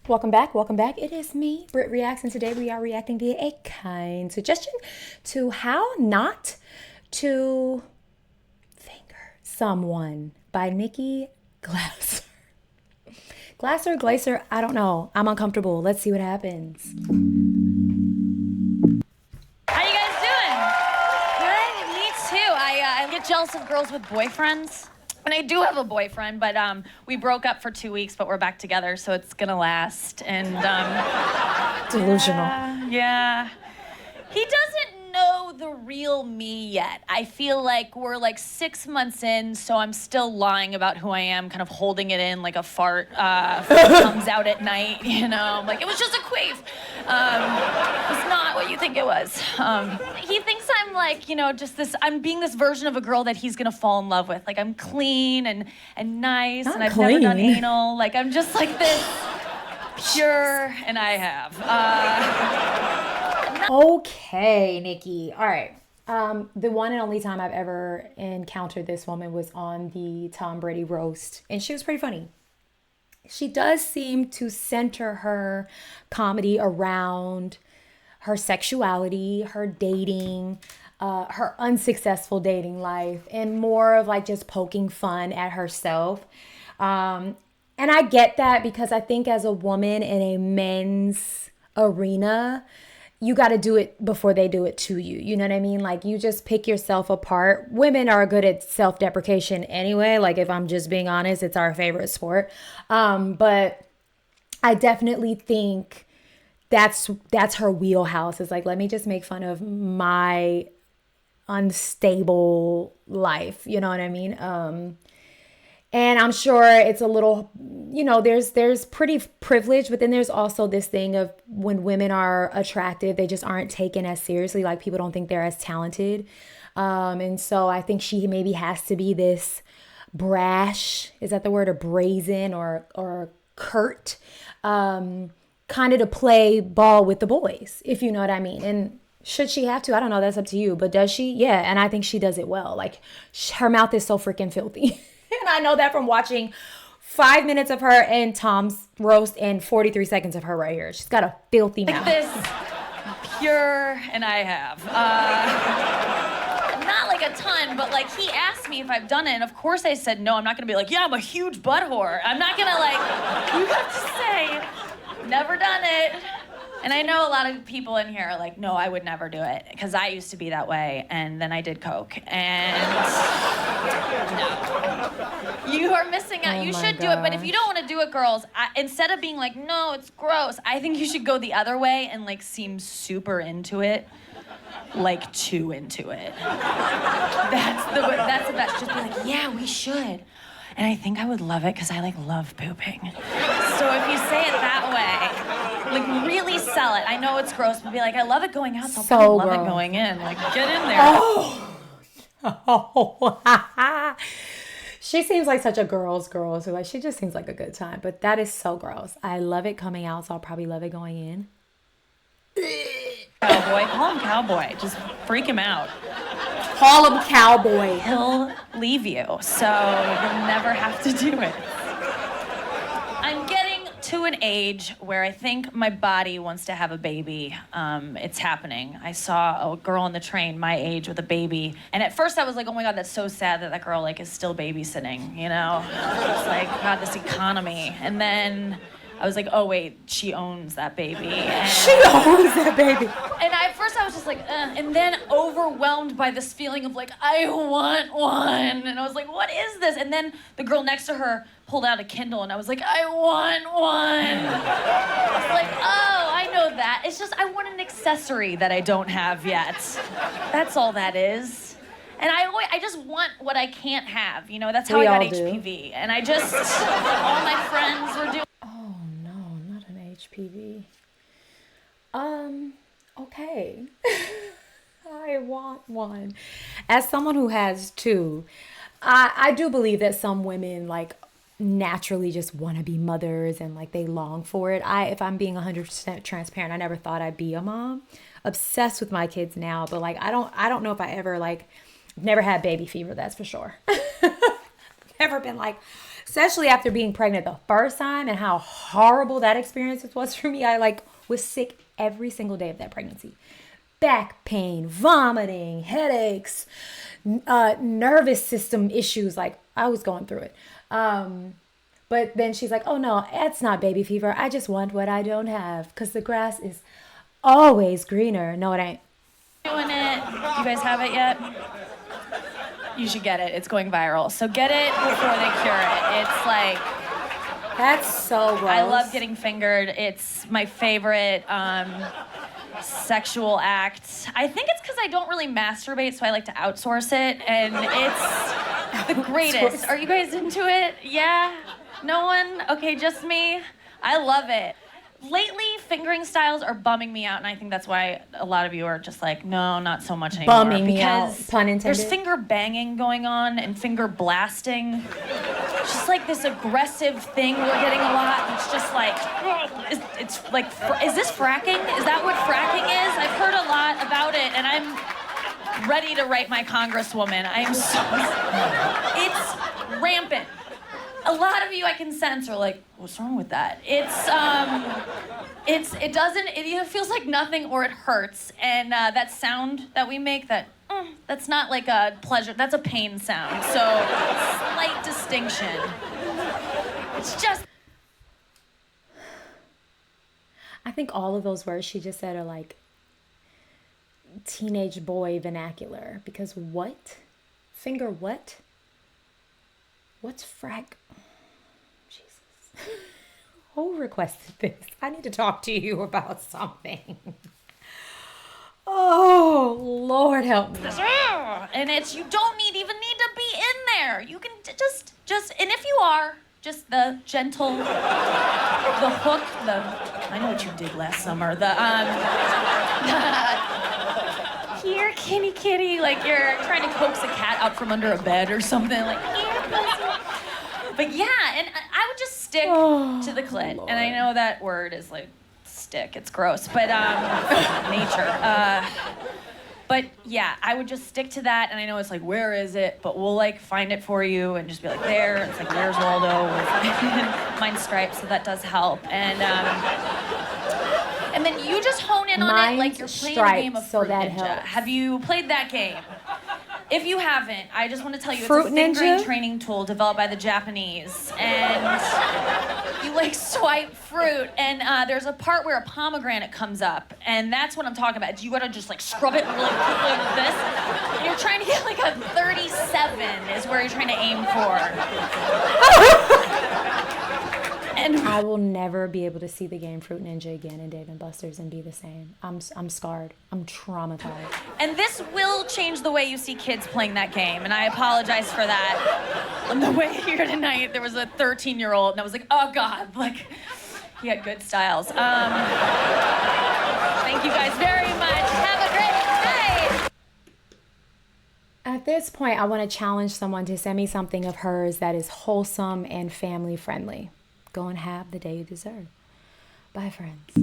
Welcome back. Welcome back. It is me, BrittReacts, and today we are reacting via a kind suggestion to how not to finger someone by Nikki Glaser. Glaser, I don't know. I'm uncomfortable. Let's see what happens. How you guys doing? Good. Me too. I get jealous of girls with boyfriends. And I do have a boyfriend, but we broke up for 2 weeks, but we're back together, so it's gonna last. And Delusional. yeah. He doesn't know the real me yet. I feel like we're like 6 months in, so I'm still lying about who I am, kind of holding it in like a fart comes out at night, you know? Like, it was just a queef. It's not what you think it was. He thinks I'm like, you know, just this, I'm being this version of a girl that he's gonna fall in love with. Like, I'm clean and nice, Not and I've clean. never done anal. Like, I'm just like this pure, and I have. Okay, Nikki. All right. The one and only time I've ever encountered this woman was on the Tom Brady roast, and she was pretty funny. She does seem to center her comedy around her sexuality, her dating, her unsuccessful dating life, and more of like just poking fun at herself. And I get that because I think as a woman in a men's arena, you got to do it before they do it to you. You know what I mean? Like, you just pick yourself apart. Women are good at self-deprecation anyway. Like, if I'm just being honest, it's our favorite sport. But I definitely think that's her wheelhouse. It's like, let me just make fun of my unstable life. You know what I mean? And I'm sure it's a little, you know, there's pretty privilege, but then there's also this thing of when women are attractive, they just aren't taken as seriously. Like, people don't think they're as talented. And so I think she maybe has to be this brash, is that the word, or brazen or curt, kind of to play ball with the boys, if you know what I mean. And should she have to? I don't know. That's up to you. But does she? Yeah. And I think she does it well. Like, her mouth is so freaking filthy. And I know that from watching 5 minutes of her and Tom's roast and 43 seconds of her right here. She's got a filthy Like mouth. this pure, and I have. Not like a ton, but like, he asked me if I've done it, and of course I said no. I'm not gonna be like, yeah, I'm a huge butt whore. I'm not gonna like, you have to say, never done it. And I know a lot of people in here are like, no, I would never do it, because I used to be that way, and then I did coke, and no. You are missing out. Oh You my should do it, but if you don't want to do it, girls, instead of being like, no, it's gross, I think you should go the other way and like seem super into it, like too into it. That's the best. Just be like, yeah, we should. And I think I would love it because I like love pooping. So if you say it that way, like really sell it. I know it's gross, but be like, I love it going out, so So I'll love gross. it going in. Like, get in there. Oh. She seems like such a girl's girl. So like, she just seems like a good time. But that is so gross. I love it coming out, so I'll probably love it going in. Cowboy, call him cowboy. Just freak him out. Call him cowboy. He'll leave you, so you'll never have to do it. I'm getting to an age where I think my body wants to have a baby. It's happening. I saw a girl on the train my age with a baby, and at first I was like, oh my God, that's so sad that that girl like is still babysitting, you know? It's like, God, this economy. And then I was like, oh wait, she owns that baby. And She owns that baby. and at first I was just like, and then overwhelmed by this feeling of like, I want one. And I was like, what is this? And then the girl next to her pulled out a Kindle, and I was like, I want one. I was like, oh, I know that. It's just, I want an accessory that I don't have yet. That's all that is. And I just want what I can't have. You know, that's how We I got all do. HPV. And I just, all my friends were doing. Oh no, not an HPV. Okay. I want one. As someone who has two, I do believe that some women like naturally just want to be mothers and like they long for it. If I'm being 100% transparent, I never thought I'd be a mom. Obsessed with my kids now, but like I don't know if I ever like never had baby fever, that's for sure. Never been like Especially after being pregnant the first time and how horrible that experience was for me. I like was sick every single day of that pregnancy. Back pain, vomiting, headaches, nervous system issues. Like I was going through it. But then she's like, oh no, it's not baby fever. I just want what I don't have because the grass is always greener. No, it ain't. Doing it. You guys have it yet? You should get it. It's going viral. So get it before they cure it. It's like... That's so gross. I love getting fingered. It's my favorite sexual act. I think it's because I don't really masturbate, so I like to outsource it, and it's the greatest. Are you guys into it? Yeah? No one? Okay, just me? I love it. Lately, fingering styles are bumming me out, and I think that's why a lot of you are just like, no, not so much anymore. Bumming me out, pun intended. There's finger banging going on and finger blasting. It's just like this aggressive thing we're getting a lot. It's just like, it's like, is this fracking? Is that what fracking is? I've heard a lot about it, and I'm ready to write my congresswoman. I am so, it's rampant. A lot of you I can sense are like, what's wrong with that? It either feels like nothing or it hurts. And that sound that we make, that's not like a pleasure, that's a pain sound. So, slight distinction. It's just. I think all of those words she just said are like teenage boy vernacular. Because what? Finger what? What's frack? Jesus. Who requested this? I need to talk to you about something. Oh, Lord help me. And it's, you don't even need to be in there. You can just, and if you are, just the gentle, the hook, I know what you did last summer, here, kitty, like you're trying to coax a cat out from under a bed or something, like, here, pussy. But yeah, and I would just stick to the clit. Lord. And I know that word is like, stick, it's gross, but nature. But yeah, I would just stick to that, and I know it's like, where is it? But we'll like find it for you and just be like, there. It's like, where's Waldo? Mine's striped, so that does help. And then you just hone in on it like you're playing a game of Fruit Ninja. Helps. Have you played that game? If you haven't, I just want to tell you, Fruit it's a fingering Ninja? Training tool developed by the Japanese. And you like swipe fruit, and there's a part where a pomegranate comes up, and that's what I'm talking about. You gotta just like scrub it really quickly with this. And you're trying to get like a 37 is where you're trying to aim for. And I will never be able to see the game Fruit Ninja again in Dave & Buster's and be the same. I'm scarred. I'm traumatized. And this will change the way you see kids playing that game, and I apologize for that. On the way here tonight, there was a 13-year-old, and I was like, oh God, like, he had good styles. Thank you guys very much. Have a great night. At this point, I want to challenge someone to send me something of hers that is wholesome and family friendly. Go and have the day you deserve. Bye, friends.